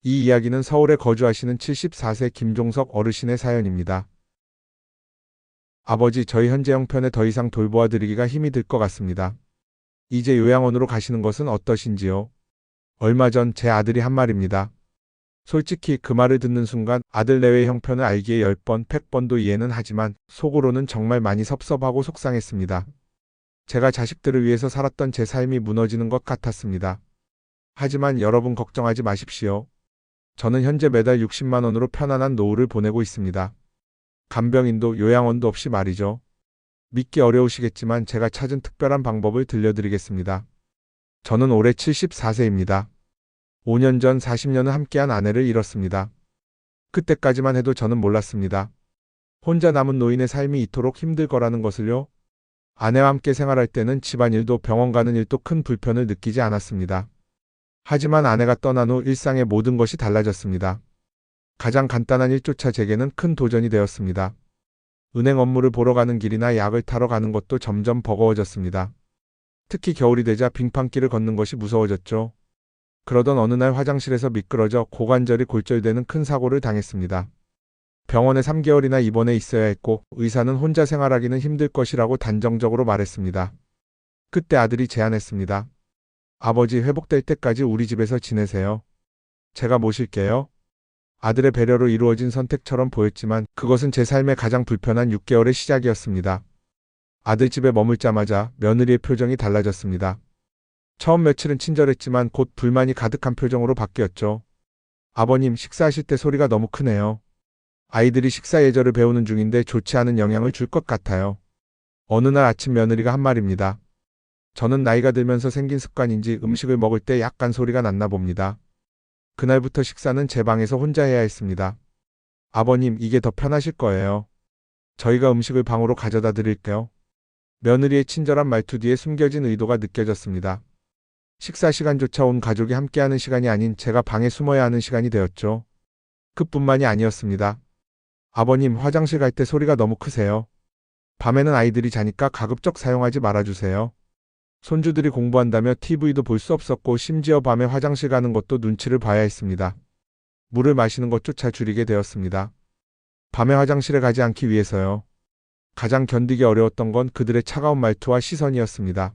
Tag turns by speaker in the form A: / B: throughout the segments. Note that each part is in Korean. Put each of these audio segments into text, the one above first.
A: 이 이야기는 서울에 거주하시는 74세 김종석 어르신의 사연입니다. 아버지, 저희 현재 형편에 더 이상 돌보아 드리기가 힘이 들 것 같습니다. 이제 요양원으로 가시는 것은 어떠신지요? 얼마 전 제 아들이 한 말입니다. 솔직히 그 말을 듣는 순간 아들 내외의 형편을 알기에 10번, 100번도 이해는 하지만 속으로는 정말 많이 섭섭하고 속상했습니다. 제가 자식들을 위해서 살았던 제 삶이 무너지는 것 같았습니다. 하지만 여러분 걱정하지 마십시오. 저는 현재 매달 60만 원으로 편안한 노후를 보내고 있습니다. 간병인도 요양원도 없이 말이죠. 믿기 어려우시겠지만 제가 찾은 특별한 방법을 들려드리겠습니다. 저는 올해 74세입니다. 5년 전 40년을 함께한 아내를 잃었습니다. 그때까지만 해도 저는 몰랐습니다. 혼자 남은 노인의 삶이 이토록 힘들 거라는 것을요. 아내와 함께 생활할 때는 집안일도 병원 가는 일도 큰 불편을 느끼지 않았습니다. 하지만 아내가 떠난 후 일상의 모든 것이 달라졌습니다. 가장 간단한 일조차 제게는 큰 도전이 되었습니다. 은행 업무를 보러 가는 길이나 약을 타러 가는 것도 점점 버거워졌습니다. 특히 겨울이 되자 빙판길을 걷는 것이 무서워졌죠. 그러던 어느 날 화장실에서 미끄러져 고관절이 골절되는 큰 사고를 당했습니다. 병원에 3개월이나 입원해 있어야 했고 의사는 혼자 생활하기는 힘들 것이라고 단정적으로 말했습니다. 그때 아들이 제안했습니다. 아버지, 회복될 때까지 우리 집에서 지내세요. 제가 모실게요. 아들의 배려로 이루어진 선택처럼 보였지만 그것은 제 삶의 가장 불편한 6개월의 시작이었습니다. 아들 집에 머물자마자 며느리의 표정이 달라졌습니다. 처음 며칠은 친절했지만 곧 불만이 가득한 표정으로 바뀌었죠. 아버님, 식사하실 때 소리가 너무 크네요. 아이들이 식사 예절을 배우는 중인데 좋지 않은 영향을 줄 것 같아요. 어느 날 아침 며느리가 한 말입니다. 저는 나이가 들면서 생긴 습관인지 음식을 먹을 때 약간 소리가 났나 봅니다. 그날부터 식사는 제 방에서 혼자 해야 했습니다. 아버님, 이게 더 편하실 거예요. 저희가 음식을 방으로 가져다 드릴게요. 며느리의 친절한 말투 뒤에 숨겨진 의도가 느껴졌습니다. 식사 시간조차 온 가족이 함께하는 시간이 아닌 제가 방에 숨어야 하는 시간이 되었죠. 그뿐만이 아니었습니다. 아버님, 화장실 갈 때 소리가 너무 크세요. 밤에는 아이들이 자니까 가급적 사용하지 말아주세요. 손주들이 공부한다며 TV도 볼 수 없었고 심지어 밤에 화장실 가는 것도 눈치를 봐야 했습니다. 물을 마시는 것조차 줄이게 되었습니다. 밤에 화장실에 가지 않기 위해서요. 가장 견디기 어려웠던 건 그들의 차가운 말투와 시선이었습니다.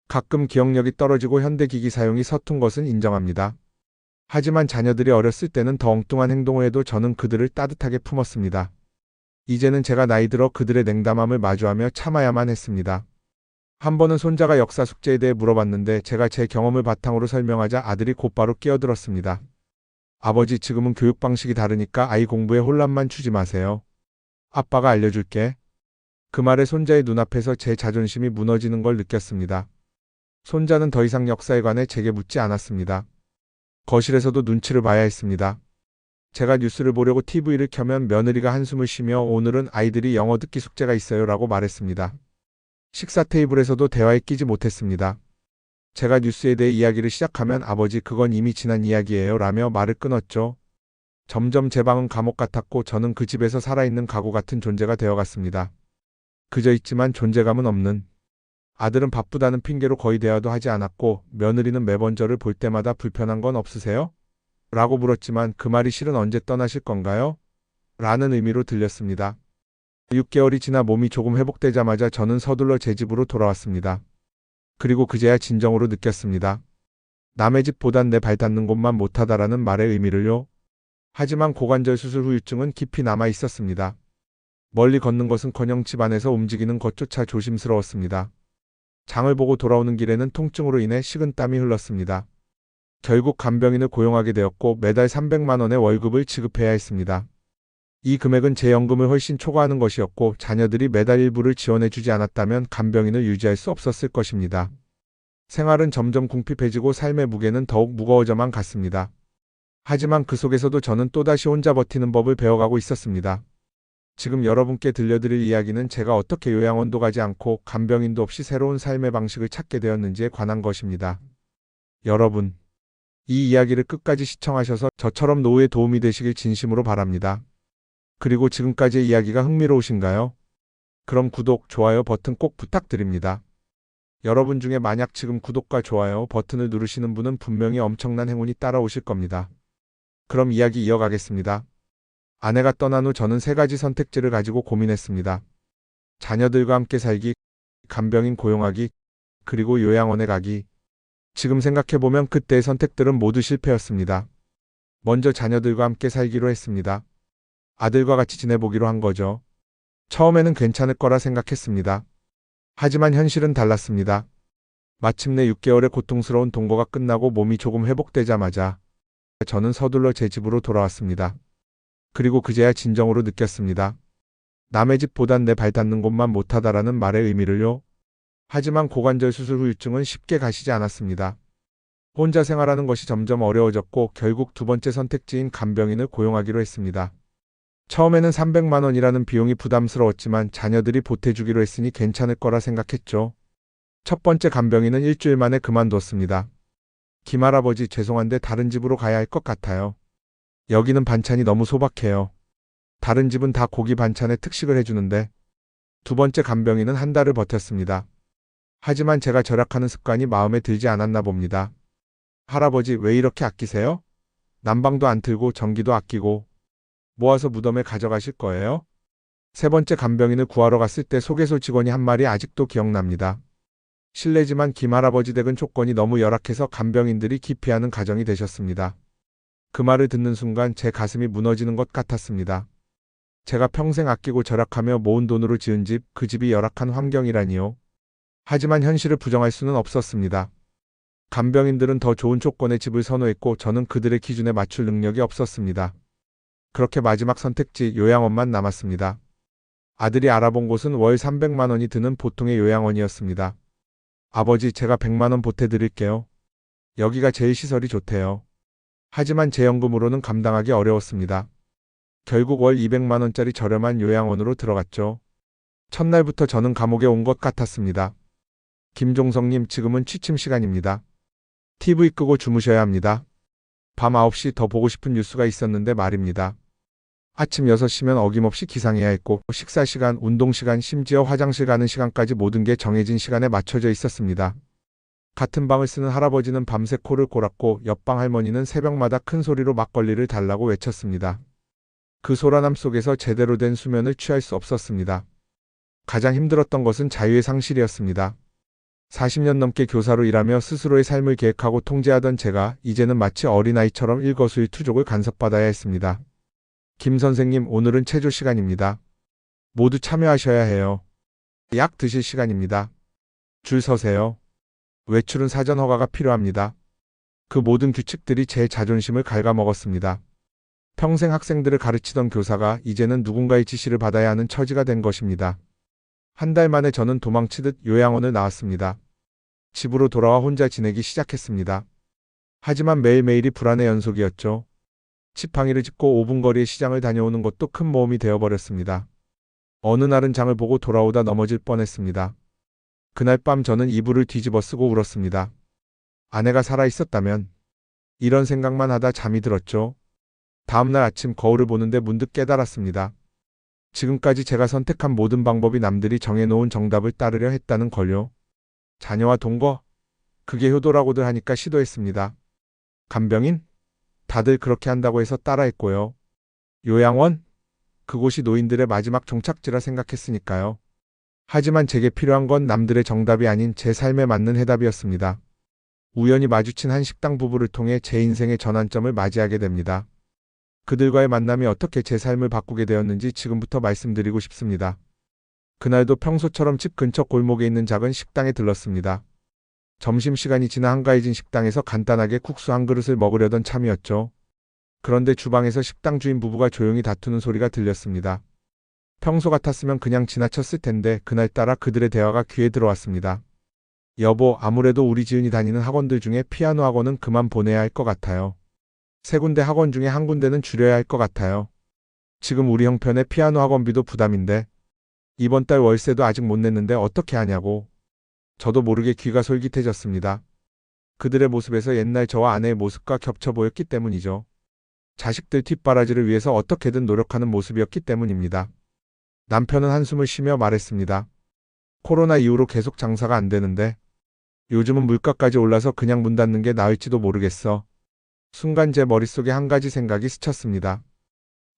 A: 가끔 기억력이 떨어지고 현대기기 사용이 서툰 것은 인정합니다. 하지만 자녀들이 어렸을 때는 더 엉뚱한 행동을 해도 저는 그들을 따뜻하게 품었습니다. 이제는 제가 나이 들어 그들의 냉담함을 마주하며 참아야만 했습니다. 한 번은 손자가 역사 숙제에 대해 물어봤는데 제가 제 경험을 바탕으로 설명하자 아들이 곧바로 끼어들었습니다. 아버지, 지금은 교육 방식이 다르니까 아이 공부에 혼란만 주지 마세요. 아빠가 알려줄게. 그 말에 손자의 눈앞에서 제 자존심이 무너지는 걸 느꼈습니다. 손자는 더 이상 역사에 관해 제게 묻지 않았습니다. 거실에서도 눈치를 봐야 했습니다. 제가 뉴스를 보려고 TV를 켜면 며느리가 한숨을 쉬며 오늘은 아이들이 영어 듣기 숙제가 있어요 라고 말했습니다. 식사 테이블에서도 대화에 끼지 못했습니다. 제가 뉴스에 대해 이야기를 시작하면 아버지, 그건 이미 지난 이야기예요 라며 말을 끊었죠. 점점 제 방은 감옥 같았고 저는 그 집에서 살아있는 가구 같은 존재가 되어갔습니다. 그저 있지만 존재감은 없는. 아들은 바쁘다는 핑계로 거의 대화도 하지 않았고 며느리는 매번 저를 볼 때마다 불편한 건 없으세요? 라고 물었지만 그 말이 실은 언제 떠나실 건가요? 라는 의미로 들렸습니다. 6개월이 지나 몸이 조금 회복되자마자 저는 서둘러 제 집으로 돌아왔습니다. 그리고 그제야 진정으로 느꼈습니다. 남의 집보단 내 발 닿는 곳만 못하다라는 말의 의미를요. 하지만 고관절 수술 후유증은 깊이 남아 있었습니다. 멀리 걷는 것은커녕 집 안에서 움직이는 것조차 조심스러웠습니다. 장을 보고 돌아오는 길에는 통증으로 인해 식은땀이 흘렀습니다. 결국 간병인을 고용하게 되었고 매달 300만 원의 월급을 지급해야 했습니다. 이 금액은 제 연금을 훨씬 초과하는 것이었고 자녀들이 매달 일부를 지원해주지 않았다면 간병인을 유지할 수 없었을 것입니다. 생활은 점점 궁핍해지고 삶의 무게는 더욱 무거워져만 갔습니다. 하지만 그 속에서도 저는 또다시 혼자 버티는 법을 배워가고 있었습니다. 지금 여러분께 들려드릴 이야기는 제가 어떻게 요양원도 가지 않고 간병인도 없이 새로운 삶의 방식을 찾게 되었는지에 관한 것입니다. 여러분, 이 이야기를 끝까지 시청하셔서 저처럼 노후에 도움이 되시길 진심으로 바랍니다. 그리고 지금까지의 이야기가 흥미로우신가요? 그럼 구독, 좋아요 버튼 꼭 부탁드립니다. 여러분 중에 만약 지금 구독과 좋아요 버튼을 누르시는 분은 분명히 엄청난 행운이 따라오실 겁니다. 그럼 이야기 이어가겠습니다. 아내가 떠난 후 저는 세 가지 선택지를 가지고 고민했습니다. 자녀들과 함께 살기, 간병인 고용하기, 그리고 요양원에 가기. 지금 생각해보면 그때의 선택들은 모두 실패였습니다. 먼저 자녀들과 함께 살기로 했습니다. 아들과 같이 지내보기로 한 거죠. 처음에는 괜찮을 거라 생각했습니다. 하지만 현실은 달랐습니다. 마침내 6개월의 고통스러운 동거가 끝나고 몸이 조금 회복되자마자 저는 서둘러 제 집으로 돌아왔습니다. 그리고 그제야 진정으로 느꼈습니다. 남의 집보단 내 발 닿는 곳만 못하다라는 말의 의미를요. 하지만 고관절 수술 후유증은 쉽게 가시지 않았습니다. 혼자 생활하는 것이 점점 어려워졌고 결국 두 번째 선택지인 간병인을 고용하기로 했습니다. 처음에는 300만 원이라는 비용이 부담스러웠지만 자녀들이 보태주기로 했으니 괜찮을 거라 생각했죠. 첫 번째 간병인은 일주일 만에 그만뒀습니다. 김할아버지 죄송한데 다른 집으로 가야 할 것 같아요. 여기는 반찬이 너무 소박해요. 다른 집은 다 고기 반찬에 특식을 해주는데. 두 번째 간병인은 한 달을 버텼습니다. 하지만 제가 절약하는 습관이 마음에 들지 않았나 봅니다. 할아버지 왜 이렇게 아끼세요? 난방도 안 틀고 전기도 아끼고 모아서 무덤에 가져가실 거예요? 세 번째 간병인을 구하러 갔을 때 소개소 직원이 한 말이 아직도 기억납니다. 실례지만 김할아버지 댁은 조건이 너무 열악해서 간병인들이 기피하는 가정이 되셨습니다. 그 말을 듣는 순간 제 가슴이 무너지는 것 같았습니다. 제가 평생 아끼고 절약하며 모은 돈으로 지은 집, 그 집이 열악한 환경이라니요. 하지만 현실을 부정할 수는 없었습니다. 간병인들은 더 좋은 조건의 집을 선호했고 저는 그들의 기준에 맞출 능력이 없었습니다. 그렇게 마지막 선택지 요양원만 남았습니다. 아들이 알아본 곳은 월 300만 원이 드는 보통의 요양원이었습니다. 아버지 제가 100만 원 보태드릴게요. 여기가 제일 시설이 좋대요. 하지만 제 연금으로는 감당하기 어려웠습니다. 결국 월 200만 원짜리 저렴한 요양원으로 들어갔죠. 첫날부터 저는 감옥에 온 것 같았습니다. 김종성님 지금은 취침 시간입니다. TV 끄고 주무셔야 합니다. 밤 9시 더 보고 싶은 뉴스가 있었는데 말입니다. 아침 6시면 어김없이 기상해야 했고 식사 시간, 운동 시간, 심지어 화장실 가는 시간까지 모든 게 정해진 시간에 맞춰져 있었습니다. 같은 방을 쓰는 할아버지는 밤새 코를 골았고 옆방 할머니는 새벽마다 큰 소리로 막걸리를 달라고 외쳤습니다. 그 소란함 속에서 제대로 된 수면을 취할 수 없었습니다. 가장 힘들었던 것은 자유의 상실이었습니다. 40년 넘게 교사로 일하며 스스로의 삶을 계획하고 통제하던 제가 이제는 마치 어린아이처럼 일거수일투족을 간섭받아야 했습니다. 김 선생님 오늘은 체조 시간입니다. 모두 참여하셔야 해요. 약 드실 시간입니다. 줄 서세요. 외출은 사전 허가가 필요합니다. 그 모든 규칙들이 제 자존심을 갉아먹었습니다. 평생 학생들을 가르치던 교사가 이제는 누군가의 지시를 받아야 하는 처지가 된 것입니다. 한 달 만에 저는 도망치듯 요양원을 나왔습니다. 집으로 돌아와 혼자 지내기 시작했습니다. 하지만 매일매일이 불안의 연속이었죠. 지팡이를 짚고 5분 거리의 시장을 다녀오는 것도 큰 모험이 되어버렸습니다. 어느 날은 장을 보고 돌아오다 넘어질 뻔했습니다. 그날 밤 저는 이불을 뒤집어 쓰고 울었습니다. 아내가 살아있었다면 이런 생각만 하다 잠이 들었죠. 다음날 아침 거울을 보는데 문득 깨달았습니다. 지금까지 제가 선택한 모든 방법이 남들이 정해놓은 정답을 따르려 했다는 걸요. 자녀와 동거? 그게 효도라고들 하니까 시도했습니다. 간병인? 다들 그렇게 한다고 해서 따라했고요. 요양원? 그곳이 노인들의 마지막 종착지라 생각했으니까요. 하지만 제게 필요한 건 남들의 정답이 아닌 제 삶에 맞는 해답이었습니다. 우연히 마주친 한 식당 부부를 통해 제 인생의 전환점을 맞이하게 됩니다. 그들과의 만남이 어떻게 제 삶을 바꾸게 되었는지 지금부터 말씀드리고 싶습니다. 그날도 평소처럼 집 근처 골목에 있는 작은 식당에 들렀습니다. 점심시간이 지나 한가해진 식당에서 간단하게 국수 한 그릇을 먹으려던 참이었죠. 그런데 주방에서 식당 주인 부부가 조용히 다투는 소리가 들렸습니다. 평소 같았으면 그냥 지나쳤을 텐데 그날따라 그들의 대화가 귀에 들어왔습니다. 여보, 아무래도 우리 지은이 다니는 학원들 중에 피아노 학원은 그만 보내야 할 것 같아요. 3군데 학원 중에 1군데는 줄여야 할 것 같아요. 지금 우리 형편에 피아노 학원비도 부담인데 이번 달 월세도 아직 못 냈는데 어떻게 하냐고. 저도 모르게 귀가 솔깃해졌습니다. 그들의 모습에서 옛날 저와 아내의 모습과 겹쳐 보였기 때문이죠. 자식들 뒷바라지를 위해서 어떻게든 노력하는 모습이었기 때문입니다. 남편은 한숨을 쉬며 말했습니다. 코로나 이후로 계속 장사가 안 되는데 요즘은 물가까지 올라서 그냥 문 닫는 게 나을지도 모르겠어. 순간 제 머릿속에 한 가지 생각이 스쳤습니다.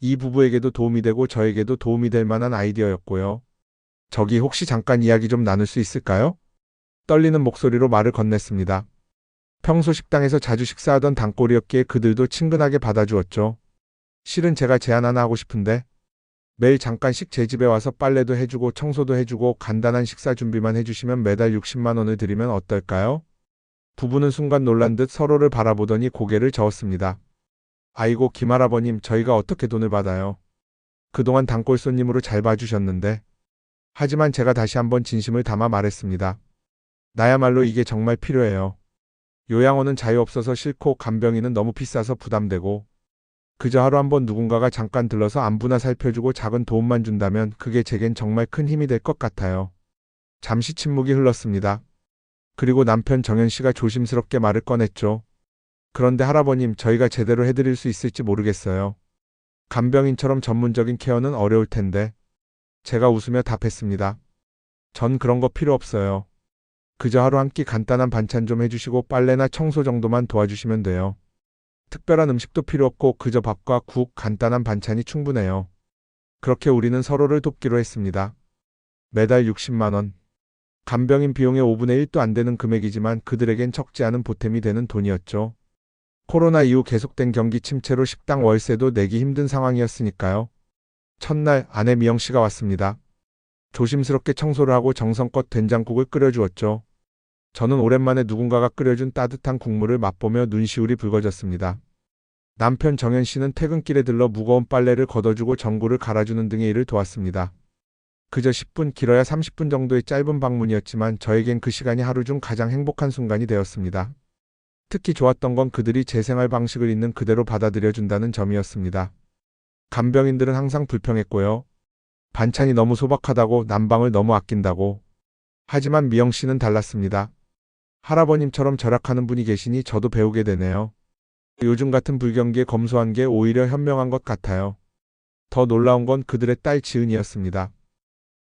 A: 이 부부에게도 도움이 되고 저에게도 도움이 될 만한 아이디어였고요. 저기 혹시 잠깐 이야기 좀 나눌 수 있을까요? 떨리는 목소리로 말을 건넸습니다. 평소 식당에서 자주 식사하던 단골이었기에 그들도 친근하게 받아주었죠. 실은 제가 제안 하나 하고 싶은데 매일 잠깐씩 제 집에 와서 빨래도 해주고 청소도 해주고 간단한 식사 준비만 해주시면 매달 60만 원을 드리면 어떨까요? 부부는 순간 놀란 듯 서로를 바라보더니 고개를 저었습니다. 아이고 김할아버님 저희가 어떻게 돈을 받아요? 그동안 단골 손님으로 잘 봐주셨는데. 하지만 제가 다시 한번 진심을 담아 말했습니다. 나야말로 이게 정말 필요해요. 요양원은 자유 없어서 싫고 간병인은 너무 비싸서 부담되고 그저 하루 한번 누군가가 잠깐 들러서 안부나 살펴주고 작은 도움만 준다면 그게 제겐 정말 큰 힘이 될 것 같아요. 잠시 침묵이 흘렀습니다. 그리고 남편 정현 씨가 조심스럽게 말을 꺼냈죠. 그런데 할아버님 저희가 제대로 해드릴 수 있을지 모르겠어요. 간병인처럼 전문적인 케어는 어려울 텐데. 제가 웃으며 답했습니다. 전 그런 거 필요 없어요. 그저 하루 한 끼 간단한 반찬 좀 해주시고 빨래나 청소 정도만 도와주시면 돼요. 특별한 음식도 필요 없고 그저 밥과 국, 간단한 반찬이 충분해요. 그렇게 우리는 서로를 돕기로 했습니다. 매달 60만 원. 간병인 비용의 5분의 1도 안 되는 금액이지만 그들에겐 적지 않은 보탬이 되는 돈이었죠. 코로나 이후 계속된 경기 침체로 식당 월세도 내기 힘든 상황이었으니까요. 첫날 아내 미영 씨가 왔습니다. 조심스럽게 청소를 하고 정성껏 된장국을 끓여주었죠. 저는 오랜만에 누군가가 끓여준 따뜻한 국물을 맛보며 눈시울이 붉어졌습니다. 남편 정현 씨는 퇴근길에 들러 무거운 빨래를 걷어주고 전구를 갈아주는 등의 일을 도왔습니다. 그저 10분 길어야 30분 정도의 짧은 방문이었지만 저에겐 그 시간이 하루 중 가장 행복한 순간이 되었습니다. 특히 좋았던 건 그들이 제 생활 방식을 있는 그대로 받아들여준다는 점이었습니다. 간병인들은 항상 불평했고요. 반찬이 너무 소박하다고 난방을 너무 아낀다고. 하지만 미영 씨는 달랐습니다. 할아버님처럼 절약하는 분이 계시니 저도 배우게 되네요. 요즘 같은 불경기에 검소한 게 오히려 현명한 것 같아요. 더 놀라운 건 그들의 딸 지은이었습니다.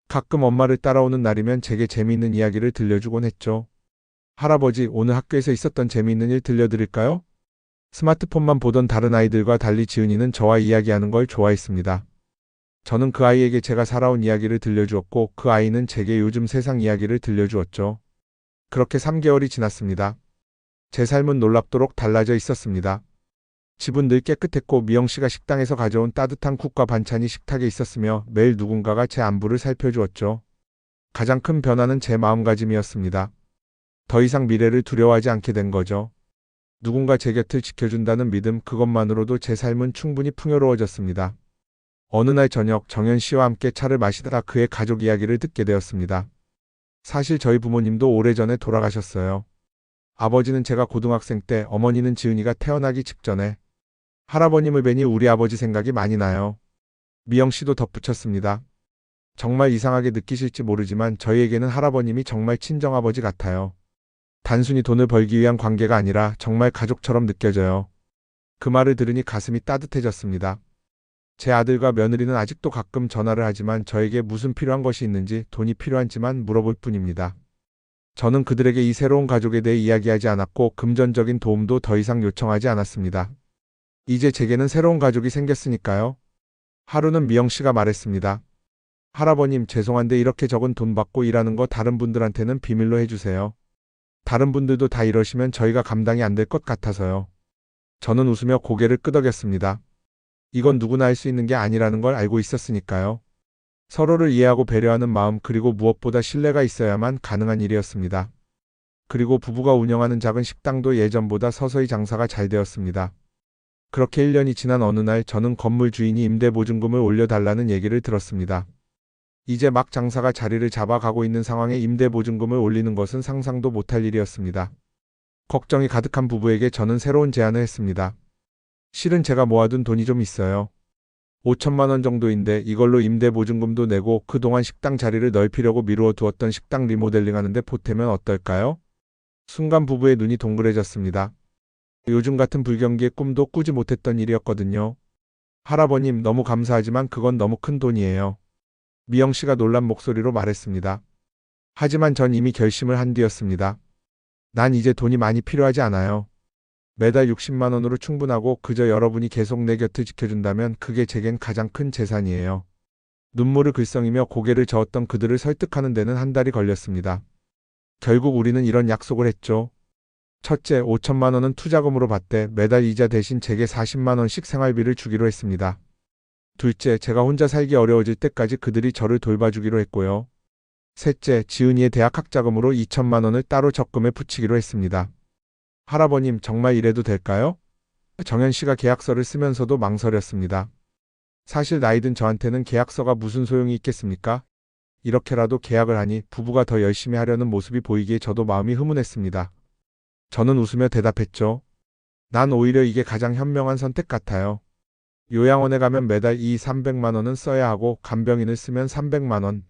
A: 가끔 엄마를 따라오는 날이면 제게 재미있는 이야기를 들려주곤 했죠. 할아버지, 오늘 학교에서 있었던 재미있는 일 들려드릴까요? 스마트폰만 보던 다른 아이들과 달리 지은이는 저와 이야기하는 걸 좋아했습니다. 저는 그 아이에게 제가 살아온 이야기를 들려주었고 그 아이는 제게 요즘 세상 이야기를 들려주었죠. 그렇게 3개월이 지났습니다. 제 삶은 놀랍도록 달라져 있었습니다. 집은 늘 깨끗했고 미영 씨가 식당에서 가져온 따뜻한 국과 반찬이 식탁에 있었으며 매일 누군가가 제 안부를 살펴주었죠. 가장 큰 변화는 제 마음가짐이었습니다. 더 이상 미래를 두려워하지 않게 된 거죠. 누군가 제 곁을 지켜준다는 믿음 그것만으로도 제 삶은 충분히 풍요로워졌습니다. 어느 날 저녁 정현 씨와 함께 차를 마시다가 그의 가족 이야기를 듣게 되었습니다. 사실 저희 부모님도 오래전에 돌아가셨어요. 아버지는 제가 고등학생 때, 어머니는 지은이가 태어나기 직전에. 할아버님을 뵈니 우리 아버지 생각이 많이 나요. 미영 씨도 덧붙였습니다. 정말 이상하게 느끼실지 모르지만 저희에게는 할아버님이 정말 친정아버지 같아요. 단순히 돈을 벌기 위한 관계가 아니라 정말 가족처럼 느껴져요. 그 말을 들으니 가슴이 따뜻해졌습니다. 제 아들과 며느리는 아직도 가끔 전화를 하지만 저에게 무슨 필요한 것이 있는지 돈이 필요한지만 물어볼 뿐입니다. 저는 그들에게 이 새로운 가족에 대해 이야기하지 않았고 금전적인 도움도 더 이상 요청하지 않았습니다. 이제 제게는 새로운 가족이 생겼으니까요. 하루는 미영 씨가 말했습니다. 할아버님 죄송한데 이렇게 적은 돈 받고 일하는 거 다른 분들한테는 비밀로 해주세요. 다른 분들도 다 이러시면 저희가 감당이 안 될 것 같아서요. 저는 웃으며 고개를 끄덕였습니다. 이건 누구나 할 수 있는 게 아니라는 걸 알고 있었으니까요. 서로를 이해하고 배려하는 마음 그리고 무엇보다 신뢰가 있어야만 가능한 일이었습니다. 그리고 부부가 운영하는 작은 식당도 예전보다 서서히 장사가 잘 되었습니다. 그렇게 1년이 지난 어느 날 저는 건물 주인이 임대보증금을 올려달라는 얘기를 들었습니다. 이제 막 장사가 자리를 잡아가고 있는 상황에 임대보증금을 올리는 것은 상상도 못할 일이었습니다. 걱정이 가득한 부부에게 저는 새로운 제안을 했습니다. 실은 제가 모아둔 돈이 좀 있어요. 5천만 원 정도인데 이걸로 임대보증금도 내고 그동안 식당 자리를 넓히려고 미루어 두었던 식당 리모델링 하는데 보태면 어떨까요? 순간 부부의 눈이 동그래졌습니다. 요즘 같은 불경기에 꿈도 꾸지 못했던 일이었거든요. 할아버님 너무 감사하지만 그건 너무 큰 돈이에요. 미영 씨가 놀란 목소리로 말했습니다. 하지만 전 이미 결심을 한 뒤였습니다. 난 이제 돈이 많이 필요하지 않아요. 매달 60만 원으로 충분하고 그저 여러분이 계속 내 곁을 지켜준다면 그게 제겐 가장 큰 재산이에요. 눈물을 글썽이며 고개를 저었던 그들을 설득하는 데는 한 달이 걸렸습니다. 결국 우리는 이런 약속을 했죠. 첫째, 5천만 원은 투자금으로 받되 매달 이자 대신 제게 40만 원씩 생활비를 주기로 했습니다. 둘째, 제가 혼자 살기 어려워질 때까지 그들이 저를 돌봐주기로 했고요. 셋째, 지은이의 대학 학자금으로 2천만 원을 따로 적금에 붙이기로 했습니다. 할아버님, 정말 이래도 될까요? 정현 씨가 계약서를 쓰면서도 망설였습니다. 사실 나이든 저한테는 계약서가 무슨 소용이 있겠습니까? 이렇게라도 계약을 하니 부부가 더 열심히 하려는 모습이 보이기에 저도 마음이 흐뭇했습니다. 저는 웃으며 대답했죠. 난 오히려 이게 가장 현명한 선택 같아요. 요양원에 가면 매달 300만 원은 써야 하고 간병인을 쓰면 300만 원.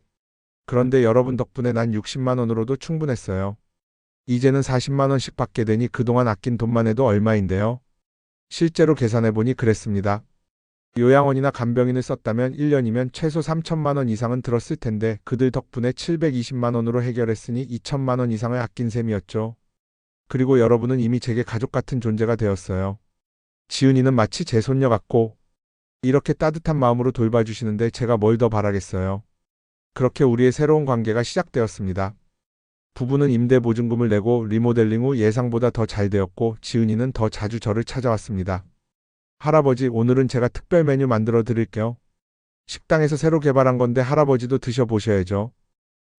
A: 그런데 여러분 덕분에 난 60만 원으로도 충분했어요. 이제는 40만 원씩 받게 되니 그동안 아낀 돈만 해도 얼마인데요. 실제로 계산해보니 그랬습니다. 요양원이나 간병인을 썼다면 1년이면 최소 3천만 원 이상은 들었을 텐데 그들 덕분에 720만 원으로 해결했으니 2천만 원 이상을 아낀 셈이었죠. 그리고 여러분은 이미 제게 가족 같은 존재가 되었어요. 지은이는 마치 제 손녀 같고 이렇게 따뜻한 마음으로 돌봐주시는데 제가 뭘 더 바라겠어요. 그렇게 우리의 새로운 관계가 시작되었습니다. 부부는 임대 보증금을 내고 리모델링 후 예상보다 더 잘 되었고 지은이는 더 자주 저를 찾아왔습니다. 할아버지, 오늘은 제가 특별 메뉴 만들어 드릴게요. 식당에서 새로 개발한 건데 할아버지도 드셔보셔야죠.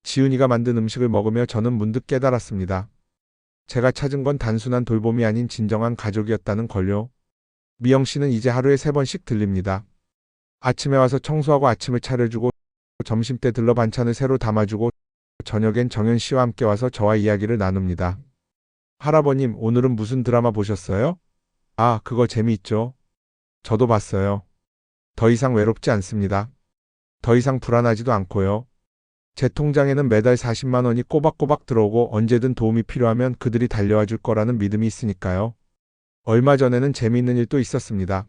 A: 지은이가 만든 음식을 먹으며 저는 문득 깨달았습니다. 제가 찾은 건 단순한 돌봄이 아닌 진정한 가족이었다는 걸요. 미영 씨는 이제 하루에 3번씩 들립니다. 아침에 와서 청소하고 아침을 차려주고 점심때 들러 반찬을 새로 담아주고 저녁엔 정현 씨와 함께 와서 저와 이야기를 나눕니다. 할아버님, 오늘은 무슨 드라마 보셨어요? 아, 그거 재미있죠. 저도 봤어요. 더 이상 외롭지 않습니다. 더 이상 불안하지도 않고요. 제 통장에는 매달 40만 원이 꼬박꼬박 들어오고 언제든 도움이 필요하면 그들이 달려와 줄 거라는 믿음이 있으니까요. 얼마 전에는 재미있는 일도 있었습니다.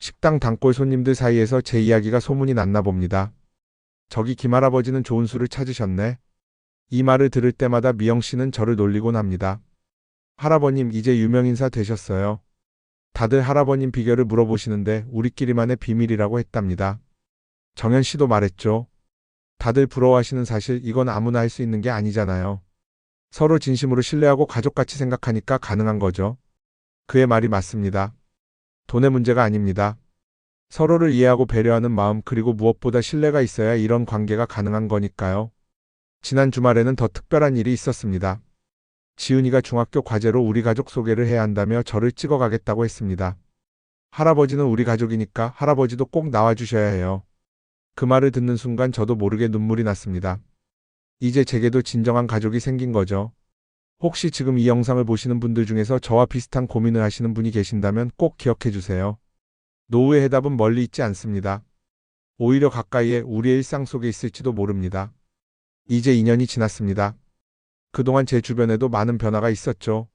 A: 식당 단골 손님들 사이에서 제 이야기가 소문이 났나 봅니다. 저기 김할아버지는 좋은 술을 찾으셨네. 이 말을 들을 때마다 미영 씨는 저를 놀리곤 합니다. 할아버님, 이제 유명인사 되셨어요. 다들 할아버님 비결을 물어보시는데 우리끼리만의 비밀이라고 했답니다. 정현 씨도 말했죠. 다들 부러워하시는 사실, 이건 아무나 할 수 있는 게 아니잖아요. 서로 진심으로 신뢰하고 가족같이 생각하니까 가능한 거죠. 그의 말이 맞습니다. 돈의 문제가 아닙니다. 서로를 이해하고 배려하는 마음, 그리고 무엇보다 신뢰가 있어야 이런 관계가 가능한 거니까요. 지난 주말에는 더 특별한 일이 있었습니다. 지은이가 중학교 과제로 우리 가족 소개를 해야 한다며 저를 찍어가겠다고 했습니다. 할아버지는 우리 가족이니까 할아버지도 꼭 나와주셔야 해요. 그 말을 듣는 순간 저도 모르게 눈물이 났습니다. 이제 제게도 진정한 가족이 생긴 거죠. 혹시 지금 이 영상을 보시는 분들 중에서 저와 비슷한 고민을 하시는 분이 계신다면 꼭 기억해 주세요. 노후의 해답은 멀리 있지 않습니다. 오히려 가까이에 우리의 일상 속에 있을지도 모릅니다. 이제 2년이 지났습니다. 그동안 제 주변에도 많은 변화가 있었죠.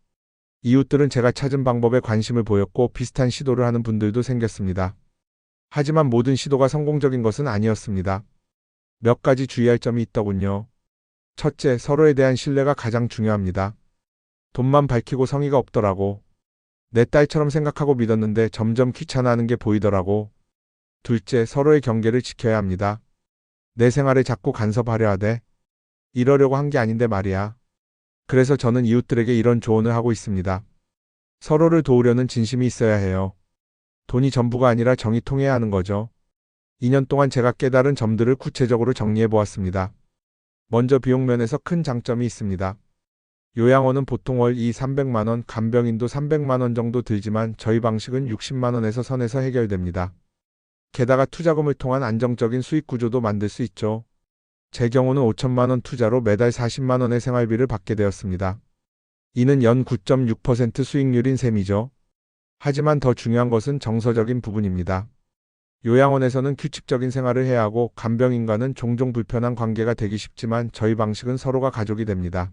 A: 이웃들은 제가 찾은 방법에 관심을 보였고 비슷한 시도를 하는 분들도 생겼습니다. 하지만 모든 시도가 성공적인 것은 아니었습니다. 몇 가지 주의할 점이 있더군요. 첫째, 서로에 대한 신뢰가 가장 중요합니다. 돈만 밝히고 성의가 없더라고. 내 딸처럼 생각하고 믿었는데 점점 귀찮아하는 게 보이더라고. 둘째, 서로의 경계를 지켜야 합니다. 내 생활에 자꾸 간섭하려 하대. 이러려고 한 게 아닌데 말이야. 그래서 저는 이웃들에게 이런 조언을 하고 있습니다. 서로를 도우려는 진심이 있어야 해요. 돈이 전부가 아니라 정이 통해야 하는 거죠. 2년 동안 제가 깨달은 점들을 구체적으로 정리해 보았습니다. 먼저 비용 면에서 큰 장점이 있습니다. 요양원은 보통 월 300만 원, 간병인도 300만 원 정도 들지만 저희 방식은 60만 원에서 선에서 해결됩니다. 게다가 투자금을 통한 안정적인 수익 구조도 만들 수 있죠. 제 경우는 5천만 원 투자로 매달 40만 원의 생활비를 받게 되었습니다. 이는 연 9.6% 수익률인 셈이죠. 하지만 더 중요한 것은 정서적인 부분입니다. 요양원에서는 규칙적인 생활을 해야 하고 간병인과는 종종 불편한 관계가 되기 쉽지만 저희 방식은 서로가 가족이 됩니다.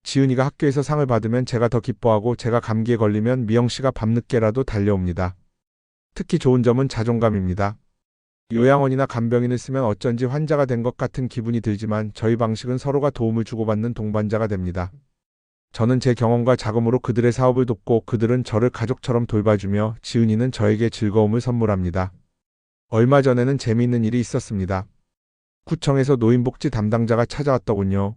A: 지은이가 학교에서 상을 받으면 제가 더 기뻐하고 제가 감기에 걸리면 미영 씨가 밤늦게라도 달려옵니다. 특히 좋은 점은 자존감입니다. 요양원이나 간병인을 쓰면 어쩐지 환자가 된 것 같은 기분이 들지만 저희 방식은 서로가 도움을 주고받는 동반자가 됩니다. 저는 제 경험과 자금으로 그들의 사업을 돕고 그들은 저를 가족처럼 돌봐주며 지은이는 저에게 즐거움을 선물합니다. 얼마 전에는 재미있는 일이 있었습니다. 구청에서 노인복지 담당자가 찾아왔더군요.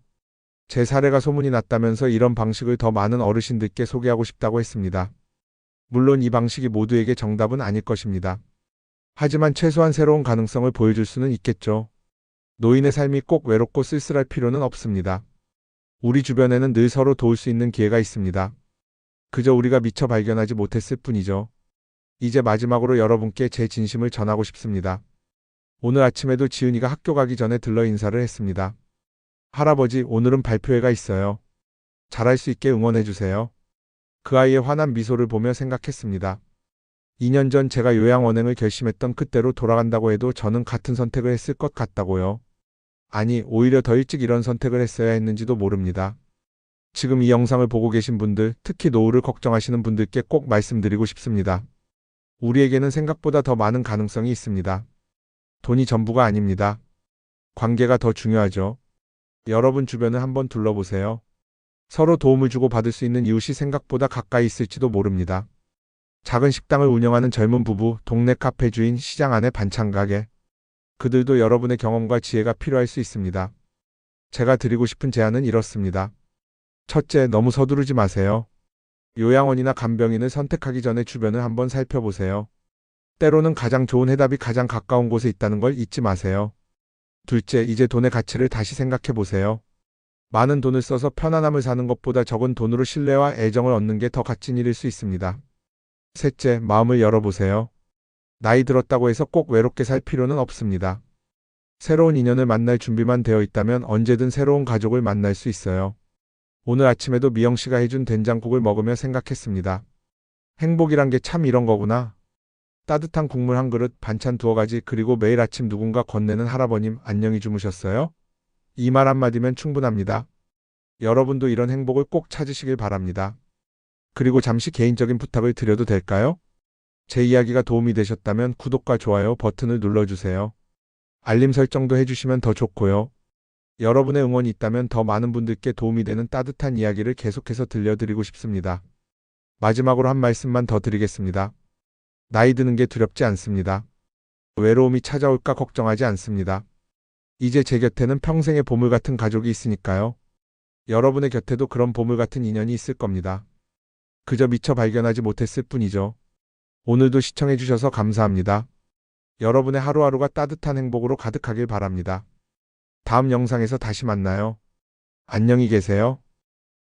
A: 제 사례가 소문이 났다면서 이런 방식을 더 많은 어르신들께 소개하고 싶다고 했습니다. 물론 이 방식이 모두에게 정답은 아닐 것입니다. 하지만 최소한 새로운 가능성을 보여줄 수는 있겠죠. 노인의 삶이 꼭 외롭고 쓸쓸할 필요는 없습니다. 우리 주변에는 늘 서로 도울 수 있는 기회가 있습니다. 그저 우리가 미처 발견하지 못했을 뿐이죠. 이제 마지막으로 여러분께 제 진심을 전하고 싶습니다. 오늘 아침에도 지은이가 학교 가기 전에 들러 인사를 했습니다. 할아버지, 오늘은 발표회가 있어요. 잘할 수 있게 응원해주세요. 그 아이의 환한 미소를 보며 생각했습니다. 2년 전 제가 요양원행을 결심했던 그때로 돌아간다고 해도 저는 같은 선택을 했을 것 같다고요. 아니, 오히려 더 일찍 이런 선택을 했어야 했는지도 모릅니다. 지금 이 영상을 보고 계신 분들, 특히 노후를 걱정하시는 분들께 꼭 말씀드리고 싶습니다. 우리에게는 생각보다 더 많은 가능성이 있습니다. 돈이 전부가 아닙니다. 관계가 더 중요하죠. 여러분 주변을 한번 둘러보세요. 서로 도움을 주고 받을 수 있는 이웃이 생각보다 가까이 있을지도 모릅니다. 작은 식당을 운영하는 젊은 부부, 동네 카페 주인, 시장 안의 반찬 가게. 그들도 여러분의 경험과 지혜가 필요할 수 있습니다. 제가 드리고 싶은 제안은 이렇습니다. 첫째, 너무 서두르지 마세요. 요양원이나 간병인을 선택하기 전에 주변을 한번 살펴보세요. 때로는 가장 좋은 해답이 가장 가까운 곳에 있다는 걸 잊지 마세요. 둘째, 이제 돈의 가치를 다시 생각해 보세요. 많은 돈을 써서 편안함을 사는 것보다 적은 돈으로 신뢰와 애정을 얻는 게 더 값진 일일 수 있습니다. 셋째, 마음을 열어보세요. 나이 들었다고 해서 꼭 외롭게 살 필요는 없습니다. 새로운 인연을 만날 준비만 되어 있다면 언제든 새로운 가족을 만날 수 있어요. 오늘 아침에도 미영 씨가 해준 된장국을 먹으며 생각했습니다. 행복이란 게 참 이런 거구나. 따뜻한 국물 한 그릇, 반찬 두어 가지, 그리고 매일 아침 누군가 건네는 할아버님, 안녕히 주무셨어요? 이 말 한마디면 충분합니다. 여러분도 이런 행복을 꼭 찾으시길 바랍니다. 그리고 잠시 개인적인 부탁을 드려도 될까요? 제 이야기가 도움이 되셨다면 구독과 좋아요 버튼을 눌러주세요. 알림 설정도 해주시면 더 좋고요. 여러분의 응원이 있다면 더 많은 분들께 도움이 되는 따뜻한 이야기를 계속해서 들려드리고 싶습니다. 마지막으로 한 말씀만 더 드리겠습니다. 나이 드는 게 두렵지 않습니다. 외로움이 찾아올까 걱정하지 않습니다. 이제 제 곁에는 평생의 보물 같은 가족이 있으니까요. 여러분의 곁에도 그런 보물 같은 인연이 있을 겁니다. 그저 미처 발견하지 못했을 뿐이죠. 오늘도 시청해주셔서 감사합니다. 여러분의 하루하루가 따뜻한 행복으로 가득하길 바랍니다. 다음 영상에서 다시 만나요. 안녕히 계세요.